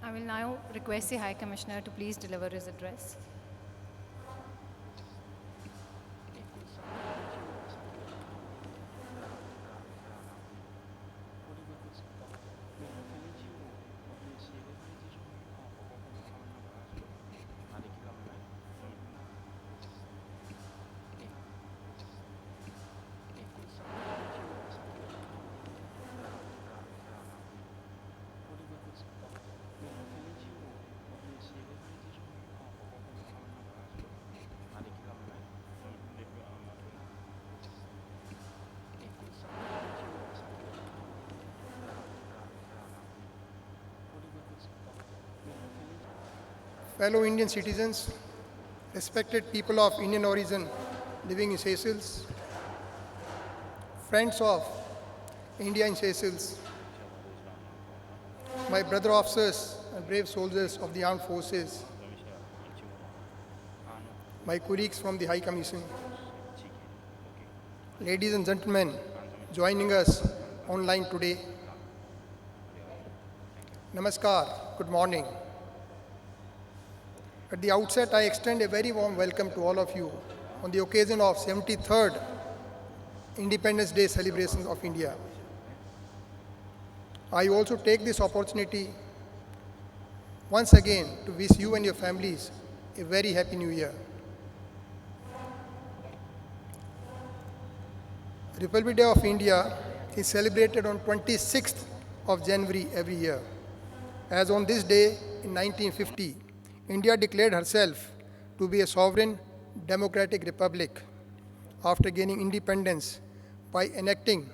I will now request the High Commissioner to please deliver his address. Fellow Indian citizens, respected people of Indian origin living in Seychelles, friends of India in Seychelles, my brother officers and brave soldiers of the armed forces, my colleagues from the High Commission, ladies and gentlemen joining us online today, Namaskar, good morning. At the outset, I extend a very warm welcome to all of you on the occasion of 73rd Independence Day celebrations of India. I also take this opportunity once again to wish you and your families a very happy new year. Republic Day of India is celebrated on 26th of January every year. As on this day in 1950, India declared herself to be a sovereign democratic republic after gaining independence by enacting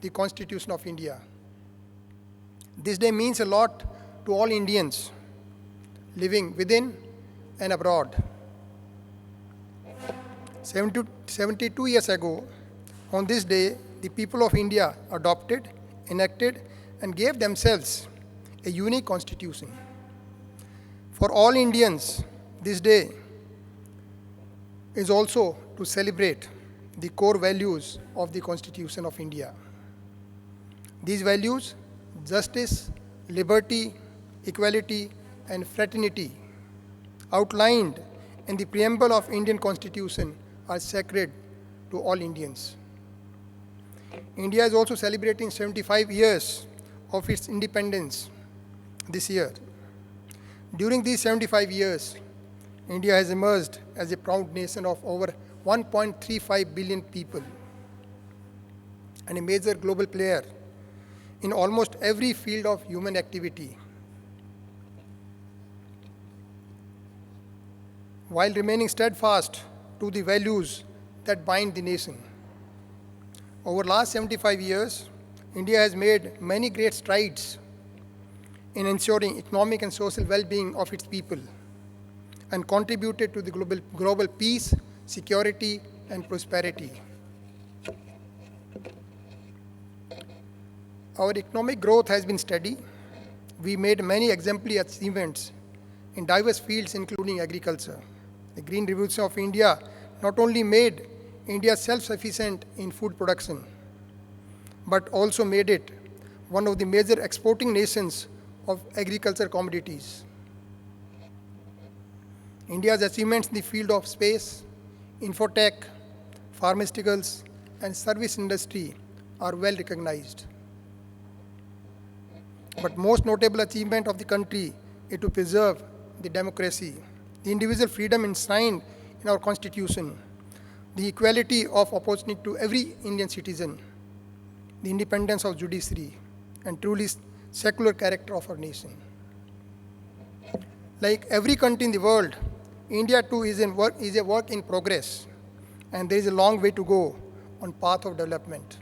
the Constitution of India. This day means a lot to all Indians living within and abroad. 72 years ago, on this day, the people of India adopted, enacted, and gave themselves a unique constitution. For all Indians, this day is also to celebrate the core values of the Constitution of India. These values, justice, liberty, equality, and fraternity, outlined in the preamble of Indian Constitution, are sacred to all Indians. India is also celebrating 75 years of its independence this year. During these 75 years, India has emerged as a proud nation of over 1.35 billion people and a major global player in almost every field of human activity, while remaining steadfast to the values that bind the nation. Over the last 75 years, India has made many great strides in ensuring economic and social well-being of its people and contributed to the global peace, security, and prosperity. Our economic growth has been steady. We made many exemplary achievements in diverse fields, including agriculture. The Green Revolution of India not only made India self-sufficient in food production, but also made it one of the major exporting nations of agriculture commodities. India's achievements in the field of space, infotech, pharmaceuticals, and service industry are well recognized. But most notable achievement of the country is to preserve the democracy, the individual freedom enshrined in our constitution, the equality of opportunity to every Indian citizen, the independence of judiciary, and truly secular character of our nation. Like every country in the world, India too is a work in progress, and there is a long way to go on path of development.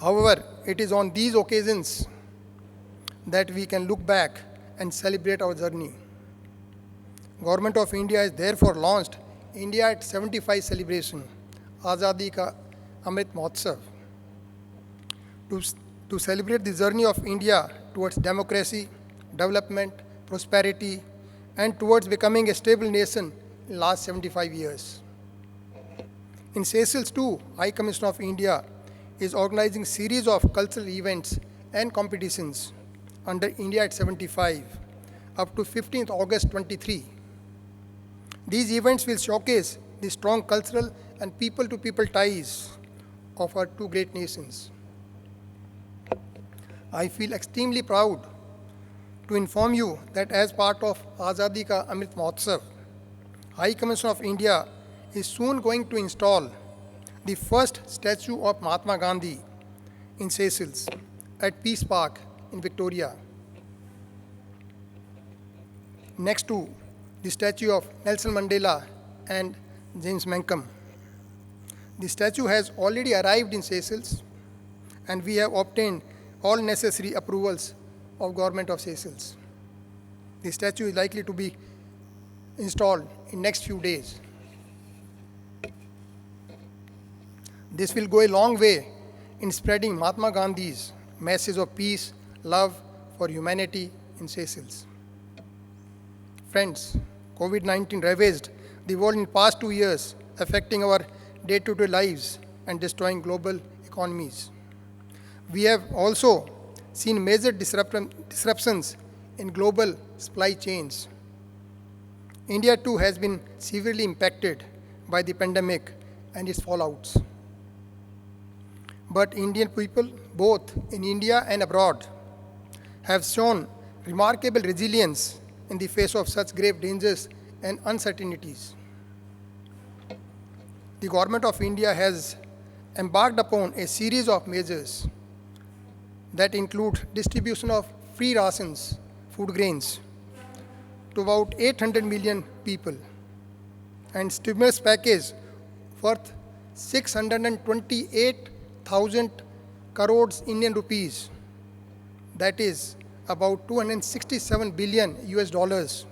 However, it is on these occasions that we can look back and celebrate our journey. Government of India has therefore launched India at 75 celebration, Azadi Ka Amrit Mahotsav, to celebrate the journey of India towards democracy, development, prosperity, and towards becoming a stable nation in the last 75 years. In Seychelles too, High Commission of India is organizing series of cultural events and competitions under India at 75 up to 15th August 23. These events will showcase the strong cultural and people-to-people ties of our two great nations. I feel extremely proud to inform you that as part of Azadi Ka Amrit Mahotsav, High Commission of India is soon going to install the first statue of Mahatma Gandhi in Seychelles at Peace Park in Victoria, next to the statue of Nelson Mandela and James Malcolm. The statue has already arrived in Seychelles, and we have obtained all necessary approvals of Government of Seychelles. The statue is likely to be installed in next few days. This will go a long way in spreading Mahatma Gandhi's message of peace, love for humanity in Seychelles. Friends, COVID-19 ravaged the world in past 2 years, affecting our day-to-day lives and destroying global economies. We have also seen major disruptions in global supply chains. India too has been severely impacted by the pandemic and its fallouts. But Indian people, both in India and abroad, have shown remarkable resilience in the face of such grave dangers and uncertainties. The Government of India has embarked upon a series of measures that include distribution of free rations, food grains, to about 800 million people, and stimulus package worth 628,000 crores Indian rupees, that is about 267 billion US dollars,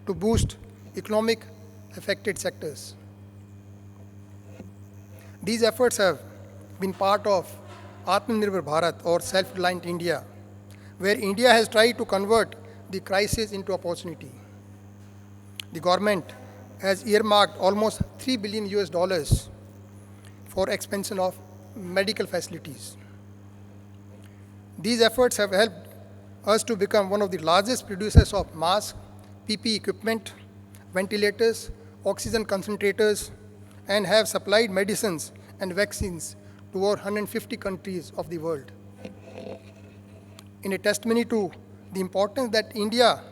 to boost economic affected sectors. These efforts have been part of Atmanirbhar Bharat, or self-reliant India, where India has tried to convert the crisis into opportunity. The government has earmarked almost 3 billion US dollars for expansion of medical facilities. These efforts have helped us to become one of the largest producers of masks, PPE equipment, ventilators, oxygen concentrators, and have supplied medicines and vaccines to over 150 countries of the world. In a testimony to the importance that India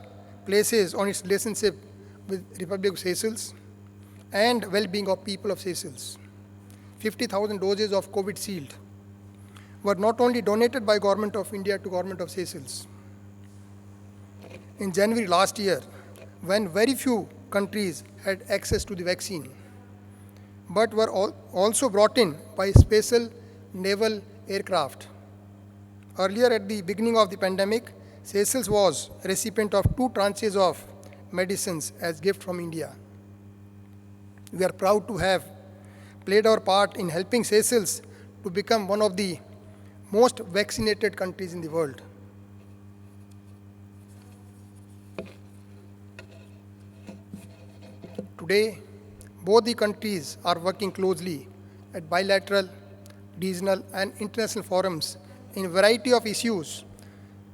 places on its relationship with Republic of Seychelles and well-being of people of Seychelles, 50,000 doses of Covishield were not only donated by Government of India to Government of Seychelles. In January last year, when very few countries had access to the vaccine, but were also brought in by special naval aircraft. Earlier at the beginning of the pandemic, Seychelles was a recipient of 2 tranches of medicines as gift from India. We are proud to have played our part in helping Seychelles to become one of the most vaccinated countries in the world. Today, both the countries are working closely at bilateral, regional, and international forums in a variety of issues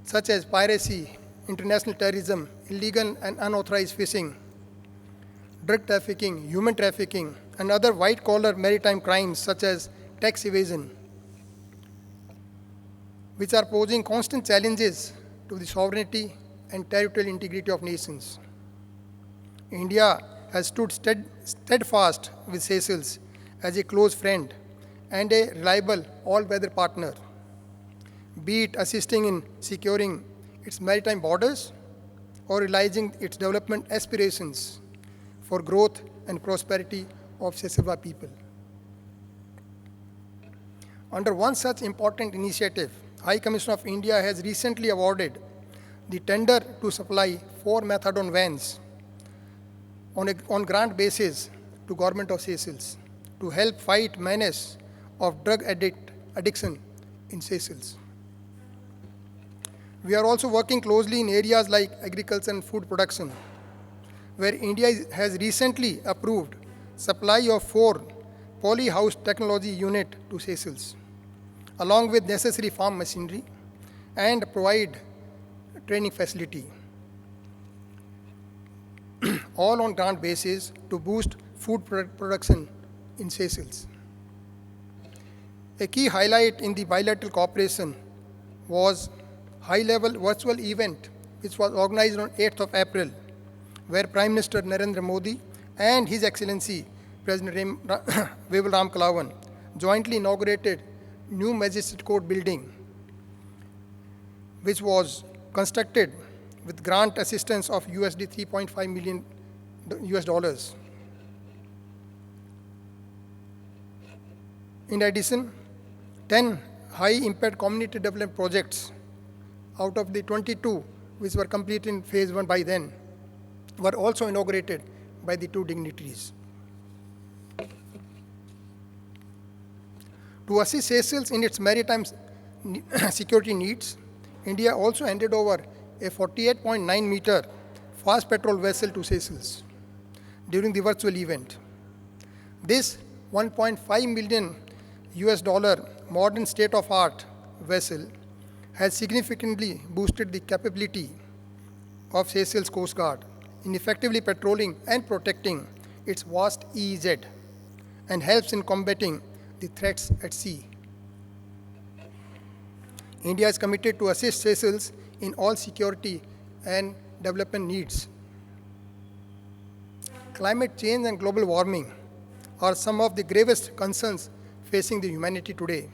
such as piracy, international terrorism, illegal and unauthorized fishing, drug trafficking, human trafficking, and other white-collar maritime crimes such as tax evasion, which are posing constant challenges to the sovereignty and territorial integrity of nations. India has stood steadfast with Seychelles as a close friend and a reliable all-weather partner, be it assisting in securing its maritime borders or realizing its development aspirations for growth and prosperity of Seychelles people. Under one such important initiative, High Commission of India has recently awarded the tender to supply 4 methadone vans on grant basis to Government of Seychelles to help fight menace of drug addiction in Seychelles. We are also working closely in areas like agriculture and food production, where India has recently approved supply of 4 polyhouse technology unit to Seychelles, along with necessary farm machinery, and provide training facility, all on grant basis to boost food production in Seychelles. A key highlight in the bilateral cooperation was high-level virtual event which was organized on 8th of April, where Prime Minister Narendra Modi and His Excellency President Vipul Ram Kalawan jointly inaugurated new Magistrate Court building, which was constructed with grant assistance of USD 3.5 million US dollars. In addition, 10 high-impact community development projects out of the 22 which were completed in phase 1 by then were also inaugurated by the two dignitaries. To assist Seychelles in its maritime security needs, India also handed over a 48.9 meter fast patrol vessel to Seychelles during the virtual event. This 1.5 million US dollar modern state-of-art vessel has significantly boosted the capability of Seychelles Coast Guard in effectively patrolling and protecting its vast EEZ and helps in combating the threats at sea. India is committed to assist Seychelles in all security and development needs. Climate change and global warming are some of the gravest concerns facing the humanity today.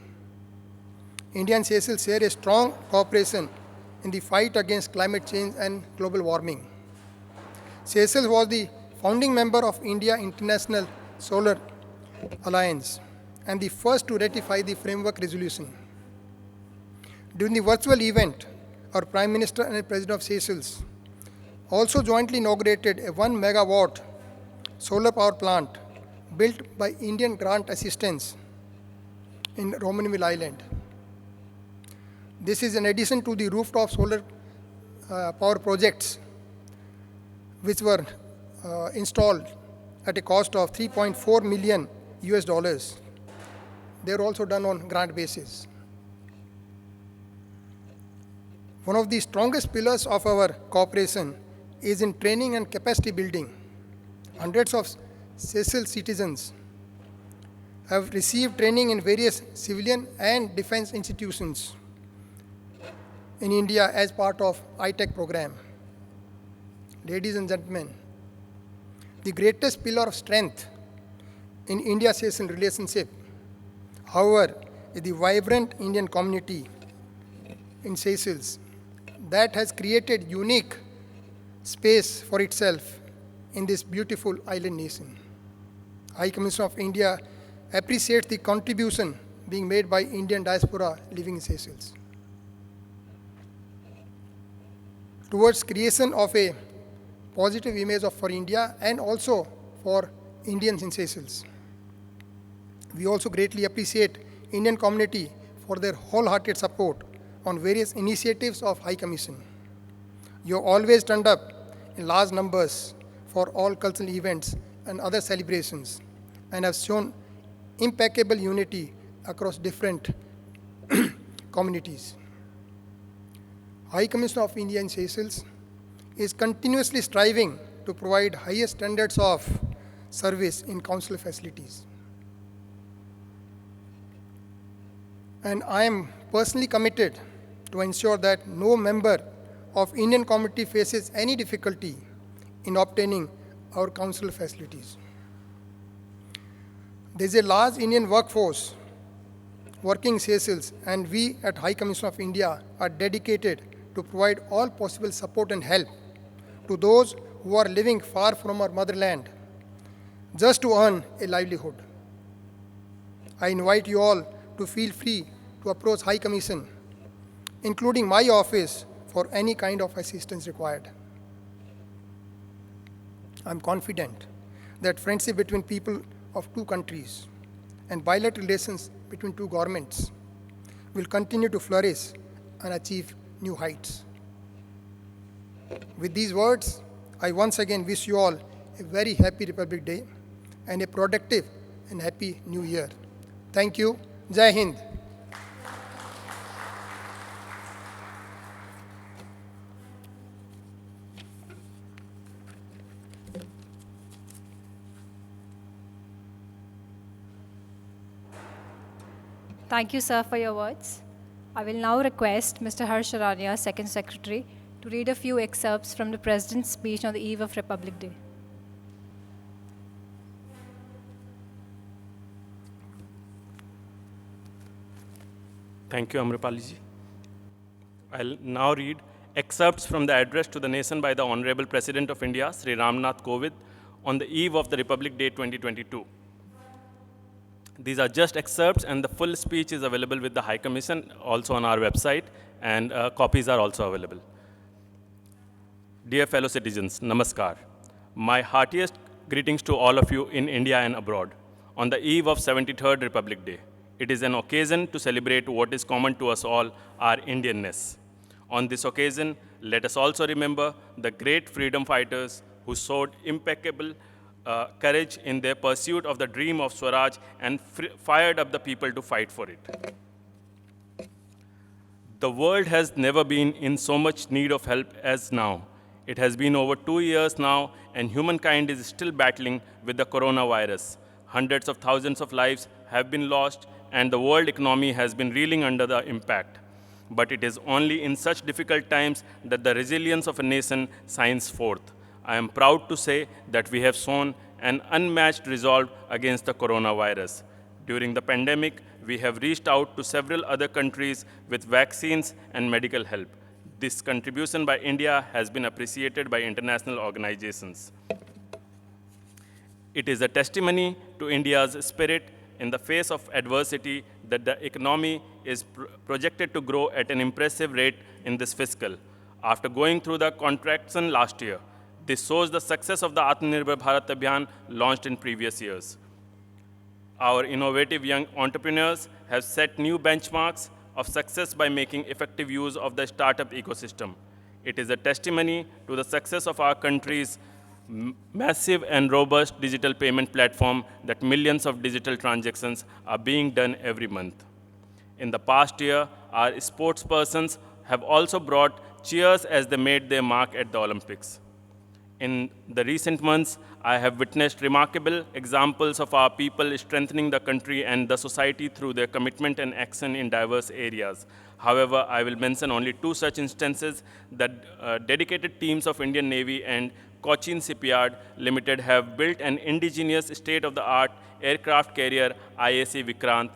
India and Seychelles share a strong cooperation in the fight against climate change and global warming. Seychelles was the founding member of India International Solar Alliance and the first to ratify the framework resolution. During the virtual event, our Prime Minister and President of Seychelles also jointly inaugurated a 1 megawatt solar power plant built by Indian grant assistance in Romanville Island. This is in addition to the rooftop solar power projects which were installed at a cost of 3.4 million US dollars. They are also done on grant basis. One of the strongest pillars of our cooperation is in training and capacity building. Hundreds of Seychelles citizens have received training in various civilian and defense institutions in India as part of ITEC program. Ladies and gentlemen, the greatest pillar of strength in India-Seychelles relationship, however, is the vibrant Indian community in Seychelles that has created unique space for itself in this beautiful island nation. High Commissioner of India appreciates the contribution being made by Indian diaspora living in Seychelles towards creation of a positive image for India and also for Indians in Seychelles. We also greatly appreciate Indian community for their wholehearted support on various initiatives of High Commission. You have always turned up in large numbers for all cultural events and other celebrations and have shown impeccable unity across different communities. High Commissioner of India in Seychelles is continuously striving to provide highest standards of service in consular facilities. And I am personally committed to ensure that no member of Indian community faces any difficulty in obtaining our consular facilities. There is a large Indian workforce working in Seychelles, and we at High Commission of India are dedicated to provide all possible support and help to those who are living far from our motherland just to earn a livelihood. I invite you all to feel free to approach High Commission, including my office, for any kind of assistance required. I am confident that friendship between people of two countries and bilateral relations between two governments will continue to flourish and achieve new heights. With these words, I once again wish you all a very happy Republic Day and a productive and happy New Year. Thank you. Jai Hind. Thank you, sir, for your words. I will now request Mr. Harsh Arania, Second Secretary, to read a few excerpts from the President's speech on the eve of Republic Day. Thank you, Amrapali ji. I'll now read excerpts from the address to the nation by the Honorable President of India, Sri Ramnath Kovind, on the eve of the Republic Day 2022. These are just excerpts, and the full speech is available with the High Commission, also on our website, and copies are also available. Dear fellow citizens, Namaskar. My heartiest greetings to all of you in India and abroad on the eve of 73rd Republic Day. It is an occasion to celebrate what is common to us all, our Indianness. On this occasion, let us also remember the great freedom fighters who showed impeccable courage in their pursuit of the dream of Swaraj and fired up the people to fight for it. The world has never been in so much need of help as now. It has been over 2 years now, and humankind is still battling with the coronavirus. Hundreds of thousands of lives have been lost, and the world economy has been reeling under the impact. But it is only in such difficult times that the resilience of a nation shines forth. I am proud to say that we have shown an unmatched resolve against the coronavirus. During the pandemic, we have reached out to several other countries with vaccines and medical help. This contribution by India has been appreciated by international organizations. It is a testimony to India's spirit in the face of adversity that the economy is projected to grow at an impressive rate in this fiscal. After going through the contraction last year, this shows the success of the Atmanirbhar Bharat Abhiyan launched in previous years. Our innovative young entrepreneurs have set new benchmarks of success by making effective use of the startup ecosystem. It is a testimony to the success of our country's massive and robust digital payment platform that millions of digital transactions are being done every month. In the past year, our sportspersons have also brought cheers as they made their mark at the Olympics. In the recent months, I have witnessed remarkable examples of our people strengthening the country and the society through their commitment and action in diverse areas. However, I will mention only 2 such instances that dedicated teams of Indian Navy and Cochin Shipyard Limited have built an indigenous state-of-the-art aircraft carrier IAC Vikrant,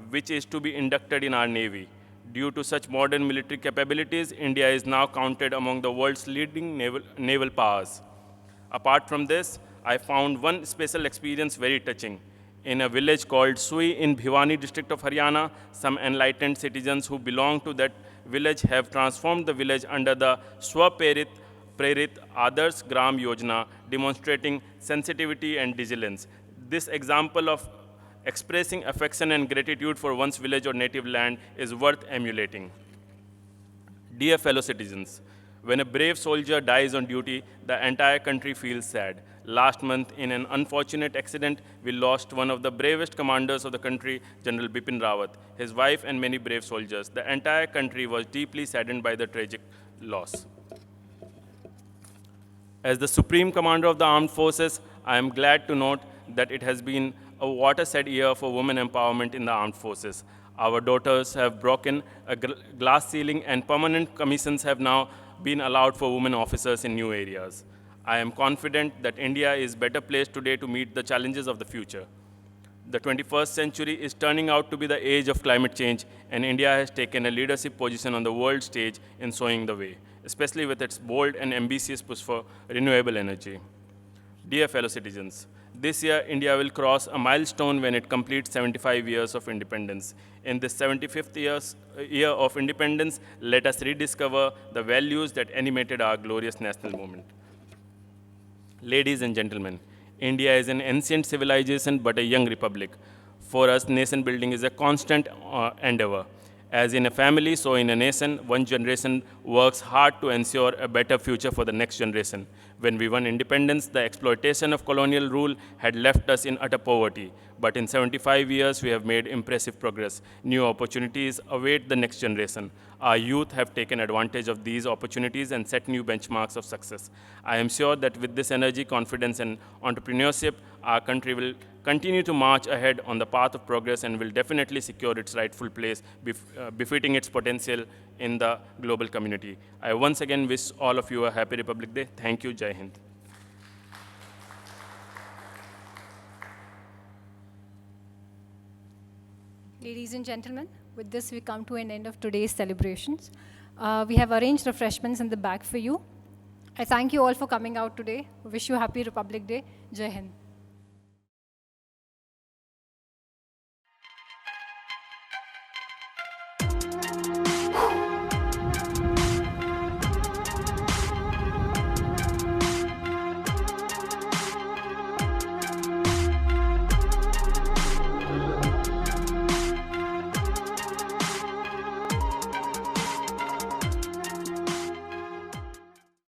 which is to be inducted in our Navy. Due to such modern military capabilities, India is now counted among the world's leading naval powers. Apart from this, I found one special experience very touching. In a village called Sui in Bhiwani district of Haryana, some enlightened citizens who belong to that village have transformed the village under the Swaprerit Adarsh Gram Yojana, demonstrating sensitivity and vigilance. This example of expressing affection and gratitude for one's village or native land is worth emulating. Dear fellow citizens, when a brave soldier dies on duty, the entire country feels sad. Last month, in an unfortunate accident, we lost one of the bravest commanders of the country, General Bipin Rawat, his wife and many brave soldiers. The entire country was deeply saddened by the tragic loss. As the Supreme Commander of the Armed Forces, I am glad to note that it has been a watershed year for women empowerment in the armed forces. Our daughters have broken a glass ceiling, and permanent commissions have now been allowed for women officers in new areas. I am confident that India is better placed today to meet the challenges of the future. The 21st century is turning out to be the age of climate change, and India has taken a leadership position on the world stage in showing the way, especially with its bold and ambitious push for renewable energy. Dear fellow citizens, this year India will cross a milestone when it completes 75 years of independence. In this 75th year of independence, let us rediscover the values that animated our glorious national movement. Ladies and gentlemen, India is an ancient civilization but a young republic. For us, nation building is a constant endeavor. As in a family, so in a nation, one generation works hard to ensure a better future for the next generation. When we won independence, the exploitation of colonial rule had left us in utter poverty. But in 75 years, we have made impressive progress. New opportunities await the next generation. Our youth have taken advantage of these opportunities and set new benchmarks of success. I am sure that with this energy, confidence, and entrepreneurship, our country will continue to march ahead on the path of progress and will definitely secure its rightful place, befitting its potential in the global community. I once again wish all of you a happy Republic Day. Thank you. Jai Hind. Ladies and gentlemen, with this we come to an end of today's celebrations. We have arranged refreshments in the back for you. I thank you all for coming out today. Wish you a happy Republic Day. Jai Hind.